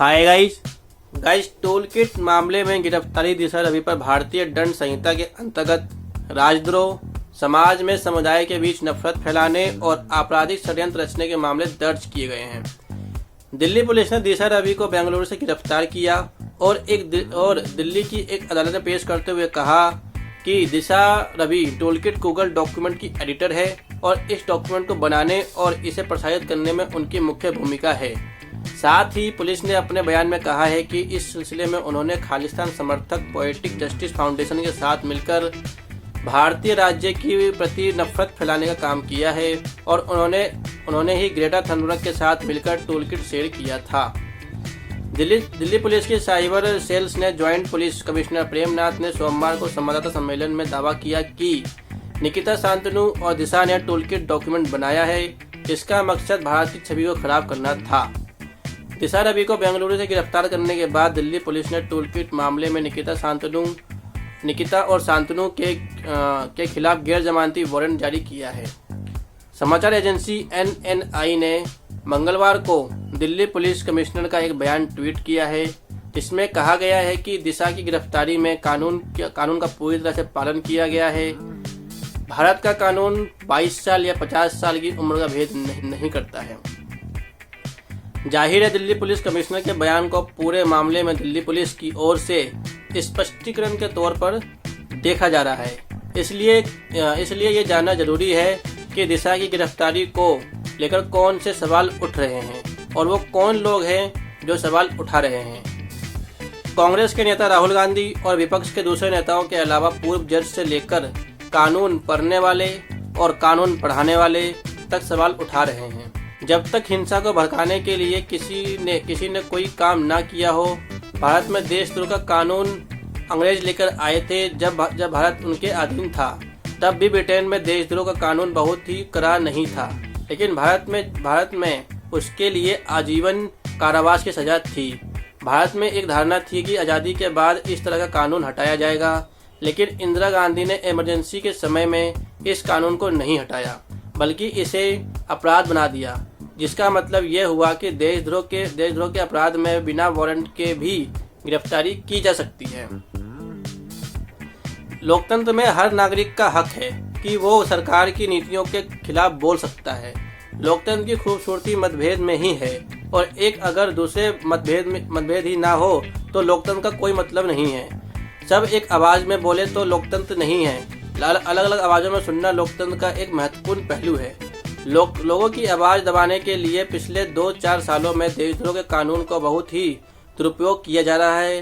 Hi guys toll kit मामले में गिरफ्तारी दिशा रवि पर भारतीय दंड संहिता के अंतर्गत राजद्रोह, समाज में समुदाय के बीच नफरत फैलाने और आपराधिक षड्यंत्र रचने के मामले दर्ज किए गए हैं। दिल्ली पुलिस ने दिशा रवि को बेंगलुरु से गिरफ्तार किया और दिल्ली की एक अदालत में पेश करते हुए कहा कि दिशा रवि टोलकिट गूगल डॉक्यूमेंट की एडिटर है और इस डॉक्यूमेंट को बनाने और इसे प्रसारित करने में उनकी मुख्य भूमिका है। साथ ही पुलिस ने अपने बयान में कहा है कि इस सिलसिले में उन्होंने खालिस्तान समर्थक पोएटिक जस्टिस फाउंडेशन के साथ मिलकर भारतीय राज्य की प्रति नफरत फैलाने का काम किया है और उन्होंने ही ग्रेटा थनबर्ग के साथ मिलकर टूलकिट शेयर किया था। दिल्ली पुलिस के साइबर सेल्स ने ज्वाइंट पुलिस कमिश्नर प्रेमनाथ ने सोमवार को संवाददाता सम्मेलन में दावा किया कि निकिता शांतनु और दिशा ने टूलकिट डॉक्यूमेंट बनाया है, जिसका मकसद भारत की छवि को खराब करना था। दिशा रवि को बेंगलुरु से गिरफ्तार करने के बाद दिल्ली पुलिस ने टूलकिट मामले में निकिता और शांतनु के खिलाफ गैर जमानती वारंट जारी किया है। समाचार एजेंसी NNI ने मंगलवार को दिल्ली पुलिस कमिश्नर का एक बयान ट्वीट किया है, जिसमें कहा गया है कि दिशा की गिरफ्तारी में कानून का पूरी तरह से पालन किया गया है। भारत का कानून 22 साल या 50 साल की उम्र का भेद नहीं करता है। जाहिर है दिल्ली पुलिस कमिश्नर के बयान को पूरे मामले में दिल्ली पुलिस की ओर से स्पष्टीकरण के तौर पर देखा जा रहा है। इसलिए ये जानना जरूरी है कि दिशा की गिरफ्तारी को लेकर कौन से सवाल उठ रहे हैं और वो कौन लोग हैं जो सवाल उठा रहे हैं। कांग्रेस के नेता राहुल गांधी और विपक्ष के दूसरे नेताओं के अलावा पूर्व जज से लेकर कानून पढ़ने वाले और कानून पढ़ाने वाले तक सवाल उठा रहे हैं। जब तक हिंसा को भड़काने के लिए किसी ने कोई काम ना किया हो, भारत में देशद्रोह का कानून अंग्रेज लेकर आए थे। जब भारत उनके अधीन था, तब भी ब्रिटेन में देशद्रोह का कानून बहुत ही कड़ा नहीं था, लेकिन भारत में उसके लिए आजीवन कारावास की सजा थी। भारत में एक धारणा थी कि आज़ादी के बाद इस तरह का कानून हटाया जाएगा, लेकिन इंदिरा गांधी ने इमरजेंसी के समय में इस कानून को नहीं हटाया, बल्कि इसे अपराध बना दिया, जिसका मतलब यह हुआ कि देशद्रोह के अपराध में बिना वारंट के भी गिरफ्तारी की जा सकती है। लोकतंत्र में हर नागरिक का हक है कि वो सरकार की नीतियों के खिलाफ बोल सकता है। लोकतंत्र की खूबसूरती मतभेद में ही है और अगर दूसरे मतभेद ही ना हो तो लोकतंत्र का कोई मतलब नहीं है। सब एक आवाज में बोले तो लोकतंत्र नहीं है। अलग अलग आवाजों में सुनना लोकतंत्र का एक महत्वपूर्ण पहलू है। लोगों की आवाज दबाने के लिए पिछले 2-4 सालों में देशद्रोह के कानून को बहुत ही दुरुपयोग किया जा रहा है।